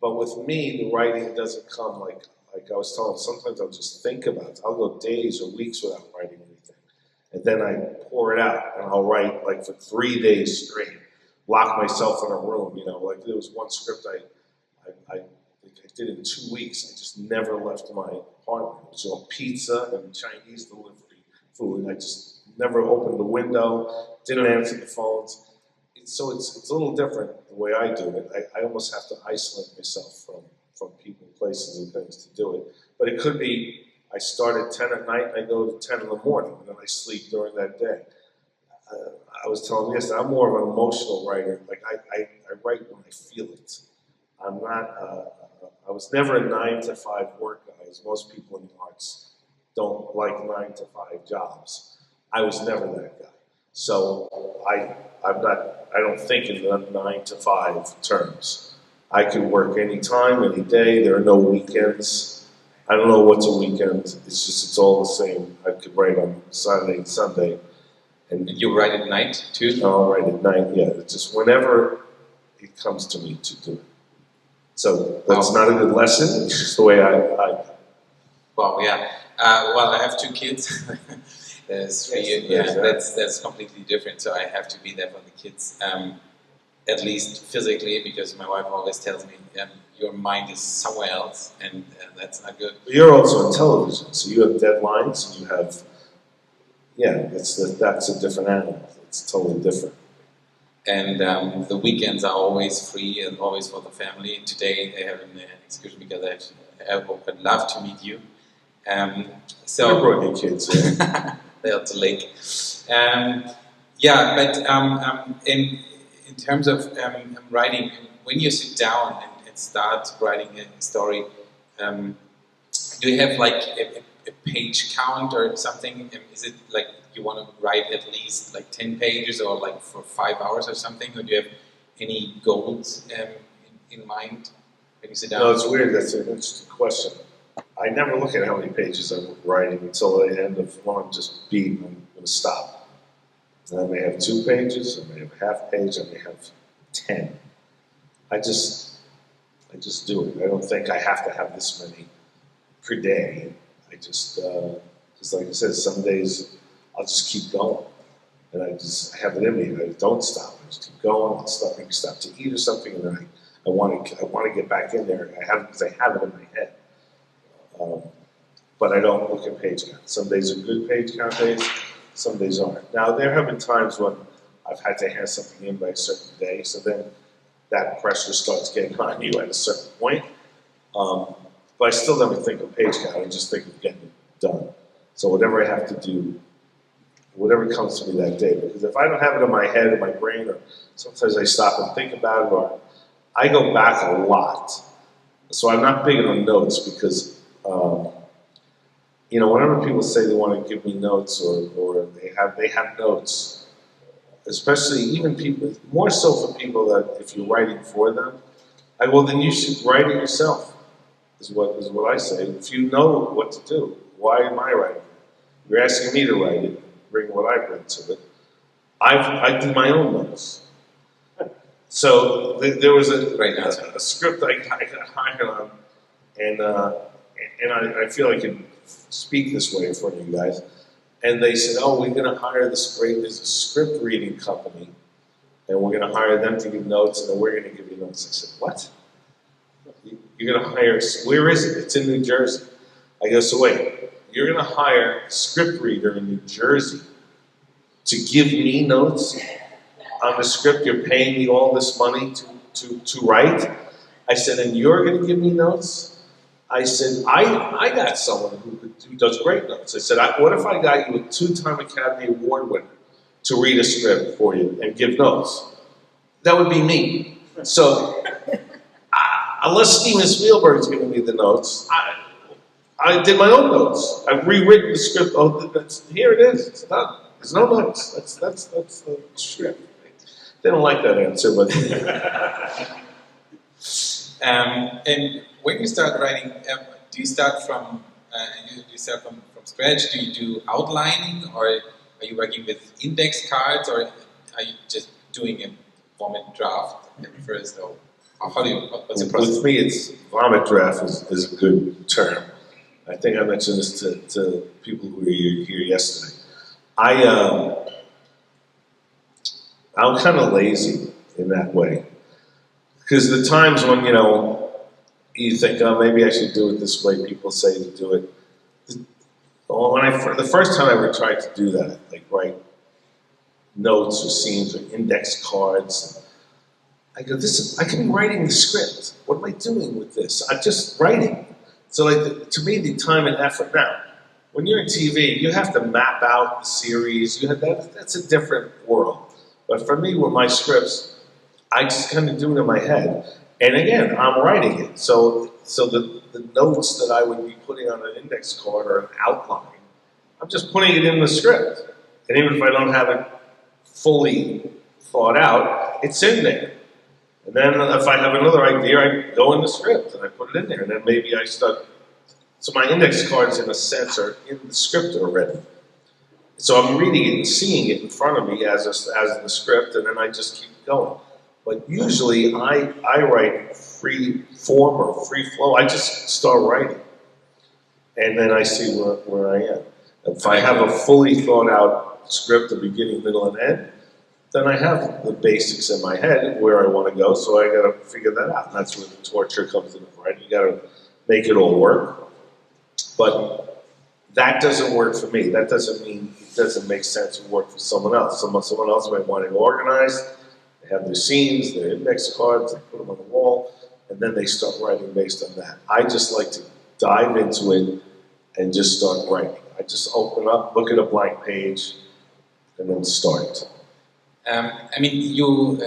But with me, the writing doesn't come like I was telling. Sometimes I'll just think about it. I'll go days or weeks without writing anything, and then I pour it out, and I'll write like for 3 days straight. Lock myself in a room. Like there was one script I think I did in 2 weeks. I just never left my apartment. It was on pizza and Chinese delivery food. I just never opened the window, didn't answer the phones. So it's a little different the way I do it. I almost have to isolate myself from people, places, and things to do it. But it could be I start at 10 at night and I go to 10 in the morning, and then I sleep during that day. I was telling you yesterday, I'm more of an emotional writer. Like I write when I feel it. I'm not. I was never a 9-to-5 work guy, as most people in the arts don't like 9-to-5 jobs. I was never that guy. So I'm not. I don't think in 9-to-5 terms. I can work anytime, any day. There are no weekends. I don't know what's a weekend. It's all the same. I could write on Saturday and Sunday. And you write at night too? No, I'll write at night, yeah. It's just whenever it comes to me to do it. So that's not a good lesson. It's just the way I Well, yeah. Well, I have 2 kids. There's 3. Yeah, that's completely different. So I have to be there for the kids, at least physically, because my wife always tells me your mind is somewhere else, and that's not good. But you're also on television, so you have deadlines, and you have, that's a different animal. It's totally different. And the weekends are always free and always for the family. Today they have an excursion because I would love to meet you. So I brought your kids. They're at the lake. But in terms of writing, when you sit down and start writing a story, do you have like a page count or something? Is it like you want to write at least like 10 pages or like for 5 hours or something? Or do you have any goals in mind when you sit down? No, it's weird. That's an interesting question. I never look at how many pages I'm writing until the end of one just beat and I'm going to stop. And I may have 2 pages, I may have a half page, I may have 10. I just do it. I don't think I have to have this many per day. I just like I said, some days I'll just keep going. And I have it in me. I don't stop. I just keep going. I'll stop. Maybe stop to eat or something, and then I want to get back in there. Because I have it in my head. But I don't look at page count. Some days are good page count days. Some days aren't. Now there have been times when I've had to hand something in by a certain day. So then that pressure starts getting on you at a certain point. But I still never think of page count. I just think of getting it done. So whatever I have to do, whatever comes to me that day. Because if I don't have it in my head or my brain, or sometimes I stop and think about it, or I go back a lot. So I'm not big on notes because, whenever people say they want to give me notes or they have notes, especially even people, more so for people that if you're writing for them, well then you should write it yourself, is what I say. If you know what to do, why am I writing it? You're asking me to write it, bring what I bring to it. I do my own notes. So there was a script I got hired on, and I feel I can speak this way in front of you guys. And they said, "Oh, we're going to hire there's a script reading company, and we're going to hire them to give notes, and then we're going to give you notes." I said, "What? You're going to hire? Where is it? It's in New Jersey." I go, "So wait, you're going to hire a script reader in New Jersey to give me notes on the script you're paying me all this money to write?" I said, "And you're going to give me notes?" I said, I got someone who does great notes. I said, what if I got you a 2-time Academy Award winner to read a script for you and give notes? That would be me. So, unless Steven Spielberg's giving me the notes, I did my own notes. I've rewritten the script. Oh, here it is. It's done. There's no notes. That's the script. They don't like that answer, but... And when you start writing, do you start from scratch? Do you do outlining, or are you working with index cards, or are you just doing a vomit draft at first? Or How do you? What's the process? With me, it's vomit draft is a good term. I think I mentioned this to people who were here yesterday. I'm kind of lazy in that way because the times when you think, oh, maybe I should do it this way. People say to do it. The first time I ever tried to do that, like write notes or scenes or index cards, I go, I can be writing the script. What am I doing with this? I'm just writing. So, like, to me, the time and effort. Now, when you're in TV, you have to map out the series. That's a different world. But for me, with my scripts, I just kind of do it in my head. And again, I'm writing it. So the notes that I would be putting on an index card or an outline, I'm just putting it in the script. And even if I don't have it fully thought out, it's in there. And then if I have another idea, I go in the script and I put it in there. And then maybe I start. So my index cards, in a sense, are in the script already. So I'm reading it and seeing it in front of me as the script, and then I just keep going. But usually I write free form or free flow. I just start writing. And then I see where I am. If I have a fully thought out script, the beginning, middle, and end, then I have the basics in my head where I want to go, so I got to figure that out. And that's where the torture comes into play. You got to make it all work. But that doesn't work for me. That doesn't mean it doesn't make sense to work for someone else. Someone else might want to organize. They have their scenes, their index cards, they put them on the wall, and then they start writing based on that. I just like to dive into it and just start writing. I just open up, look at a blank page, and then start. I mean, you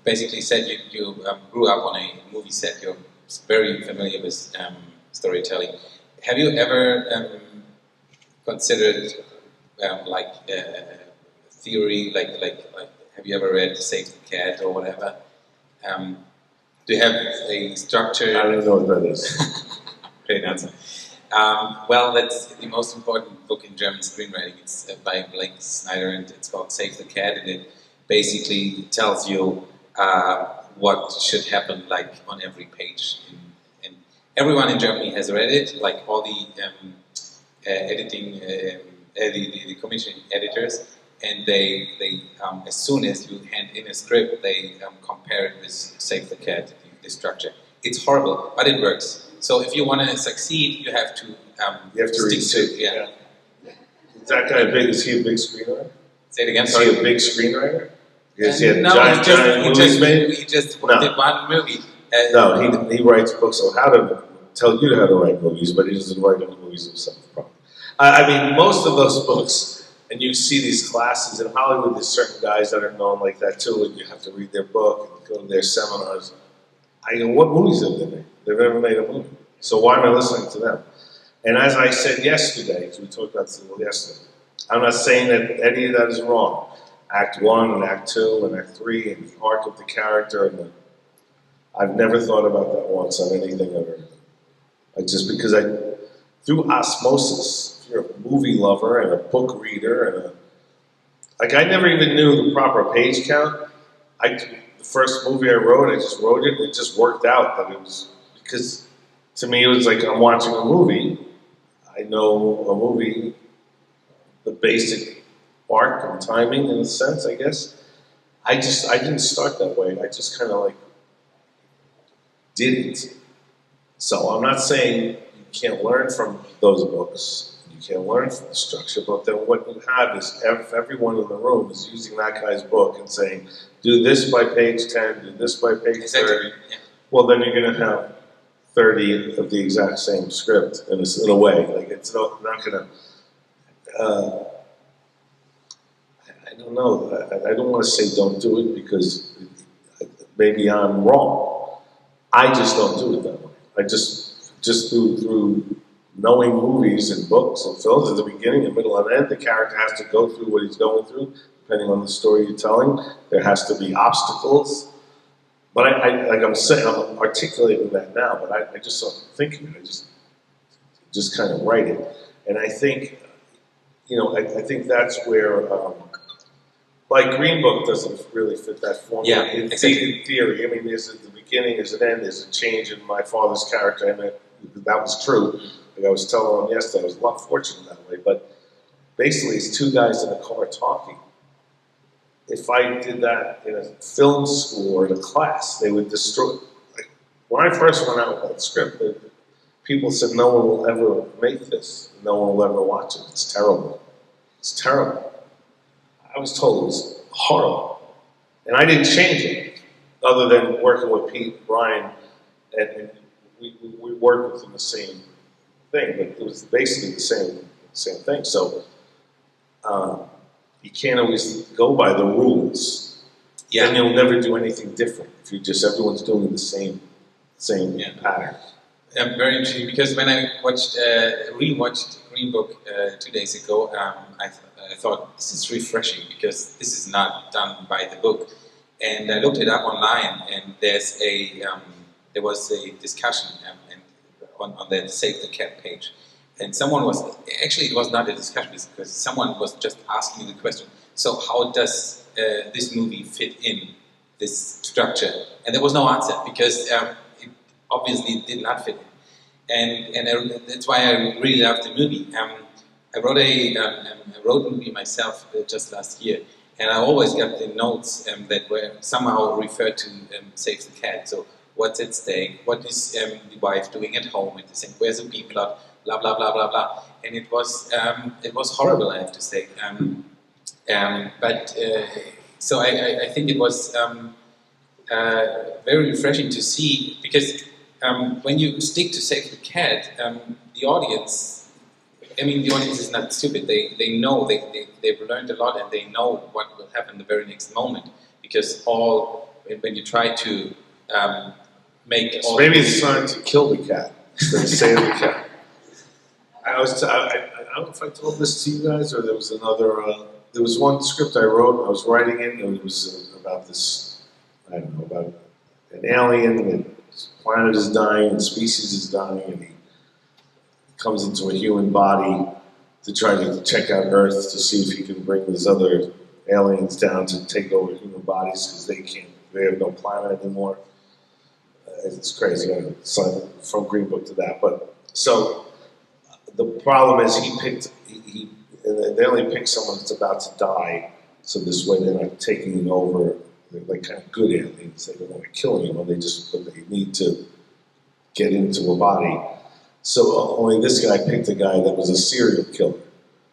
basically said you grew up on a movie set. You're very familiar with storytelling. Have you ever considered theory, like have you ever read Save the Cat or whatever? Do you have a structure? I don't know what that is. Great answer. Well, that's the most important book in German screenwriting. It's by Blake Snyder, and it's called Save the Cat, and it basically tells you what should happen, like on every page. And everyone in Germany has read it, like all the editing, the commissioning editors, and they as soon as you hand in a script, they compare it with Save the Cat, the structure. It's horrible, but it works. So if you want to succeed, you have to stick to it. Yeah. Is that guy big? Is he a big screenwriter? Say it again. Is he a big screenwriter? Is he No, giant movies made? he just No. did one movie. No, he writes books on how to tell you how to write movies, but he doesn't write any movies himself. I mean, most of those books, and you see these classes in Hollywood, there's certain guys that are known like that too, and you have to read their book and go to their seminars. I go, what movies have they made? They've never made a movie. So why am I listening to them? And as I said yesterday, as we talked about yesterday, I'm not saying that any of that is wrong. Act 1 and Act 2 and Act 3 and the arc of the character. I've never thought about that once on anything I've ever done. Because through osmosis, if you're a movie lover and a book reader, I never even knew the proper page count. The first movie I wrote, I just wrote it, and it just worked out that it was, because to me it was like I'm watching a movie. I know a movie, the basic arc and timing in a sense, I guess. I didn't start that way. I just kind of did it. So I'm not saying you can't learn from those books. You can't learn from the structure, but then what you have is if everyone in the room is using that guy's book and saying, do this by page 10, do this by page 30, well then you're going to have 30 of the exact same script in a way. It's not going to... I don't know. I don't want to say don't do it because maybe I'm wrong. I just don't do it that way. I just through knowing movies and books and films at the beginning, the middle, and end, the character has to go through what he's going through, depending on the story you're telling. There has to be obstacles. But I'm saying, I'm articulating that now, but I just don't think of it. I just kind of write it. And I think, I think that's where, Green Book doesn't really fit that formula in theory. I mean, there's at the beginning beginning, there's an end, there's a change in my father's character, and that was true. Like I was telling him yesterday, I was a lot fortunate that way, but basically it's two guys in a car talking. If I did that in a film school or in a class, they would destroy. Like, when I first went out with that script, people said no one will ever make this. No one will ever watch it. It's terrible. It's terrible. I was told it was horrible. And I didn't change it, other than working with Pete and Brian, and we worked within the same thing, but it was basically the same thing. So you can't always go by the rules. Yeah. And you'll never do anything different if you just everyone's doing the same pattern. Very interesting, because when I rewatched Green Book 2 days ago, I thought this is refreshing because this is not done by the book. And I looked it up online, and there was a discussion on the Save the Cat page. And someone was, actually it was not a discussion, because someone was just asking the question, so how does this movie fit in this structure? And there was no answer, because it obviously did not fit in. And that's why I really loved the movie. I wrote a road movie myself just last year, and I always got the notes that were somehow referred to Save the Cat. So what's at stake? What is the wife doing at home? At the same, where's the B plot? Blah blah blah blah blah. And it was horrible, I have to say. So I think it was very refreshing to see, because when you stick to Save the Cat, the audience. I mean, the audience is not stupid. They know, they've learned a lot, and they know what will happen the very next moment. Because when you try to make so maybe it's time to kill the cat instead of save the cat. I don't know if I told this to you guys, or there was another. There was one script I wrote. I was writing it, and it was about this. I don't know, about an alien. And the planet is dying, and species is dying, and he comes into a human body to try to check out Earth to see if he can bring these other aliens down to take over human bodies, because they have no planet anymore. It's crazy. So from Green Book to that, but so the problem is they only pick someone that's about to die, so this way they're not taking over. They're like kind of good aliens. They don't want to kill anyone. But they need to get into a body. So only this guy picked a guy that was a serial killer.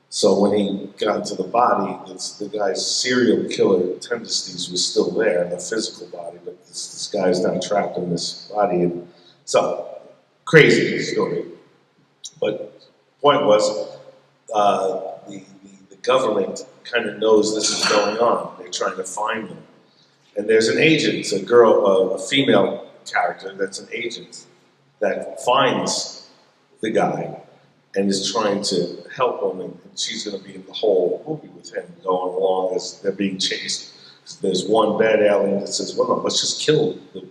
So when he got into the body, the guy's serial killer tendencies was still there in the physical body, but this guy is now trapped in this body. And so, crazy story. But the point was, the government kind of knows this is going on. They're trying to find them. And there's an agent, a female character that's an agent that finds the guy and is trying to help him, and she's going to be in the whole movie with him going along as they're being chased. There's one bad alien that says, well, no, let's just kill the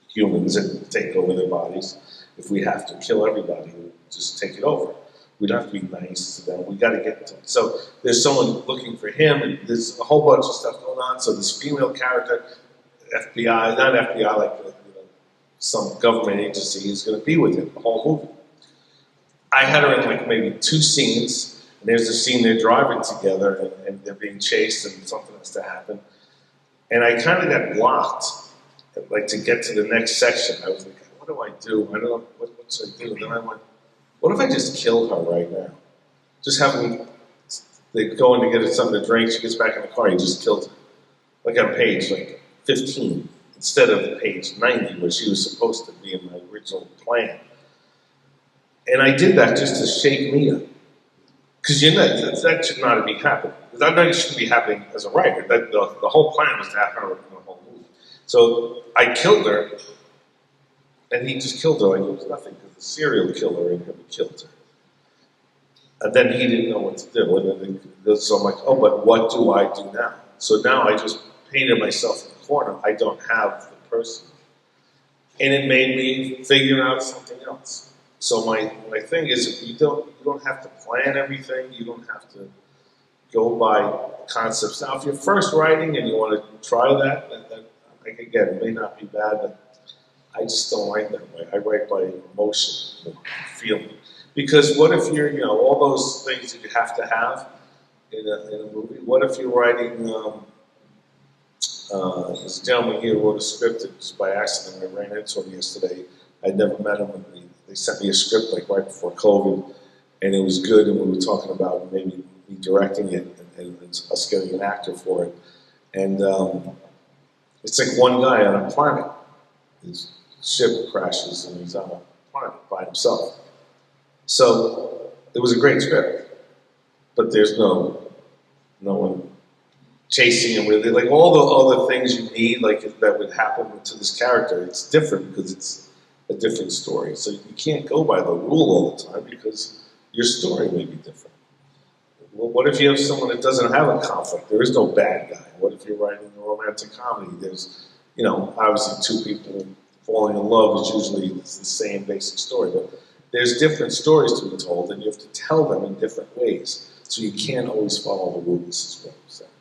humans and take over their bodies. If we have to kill everybody, we'll just take it over. We don't have to be nice to them. We got to get to them. So there's someone looking for him, and there's a whole bunch of stuff going on. So this female character, FBI, not FBI, like some government agency, is going to be with him the whole movie. I had her in like maybe 2 scenes, and there's a scene they're driving together, and they're being chased, and something has to happen. And I kind of got blocked, like to get to the next section. I was like, what do I do? I don't know, what should I do? And then I went, what if I just kill her right now? Just have them, they go in to get her something to drink, she gets back in the car, he just kills her. Like on page 15, instead of page 90, where she was supposed to be in my original plan. And I did that just to shake me up. Because that should not be happening. That shouldn't be happening as a writer. The whole plan was to have her in the whole movie. So I killed her, and he just killed her like it was nothing, because the serial killer in him killed her. And then he didn't know what to do. And then, so I'm like, oh, but what do I do now? So now I just painted myself in the corner. I don't have the person. And it made me figure out something else. So my thing is, you don't have to plan everything. You don't have to go by concepts. Now, if you're first writing and you want to try that, then again, it may not be bad. But I just don't write that way. I write by emotion, feeling. Because what if you're, all those things that you have to have in a movie? What if you're writing, this gentleman here wrote a script that just by accident, I ran into him yesterday. I'd never met him, and they sent me a script like right before COVID, and it was good, and we were talking about maybe me directing it and us getting an actor for it. And it's like one guy on a planet. His ship crashes and he's on a planet by himself. So it was a great script, but there's no one chasing him with it. Like all the other things you need, like if that would happen to this character, it's different because it's a different story. So you can't go by the rule all the time because your story may be different. Well, what if you have someone that doesn't have a conflict? There is no bad guy. What if you're writing a romantic comedy? There's, obviously two people falling in love is usually the same basic story, but there's different stories to be told, and you have to tell them in different ways. So you can't always follow the rules, is what I'm saying.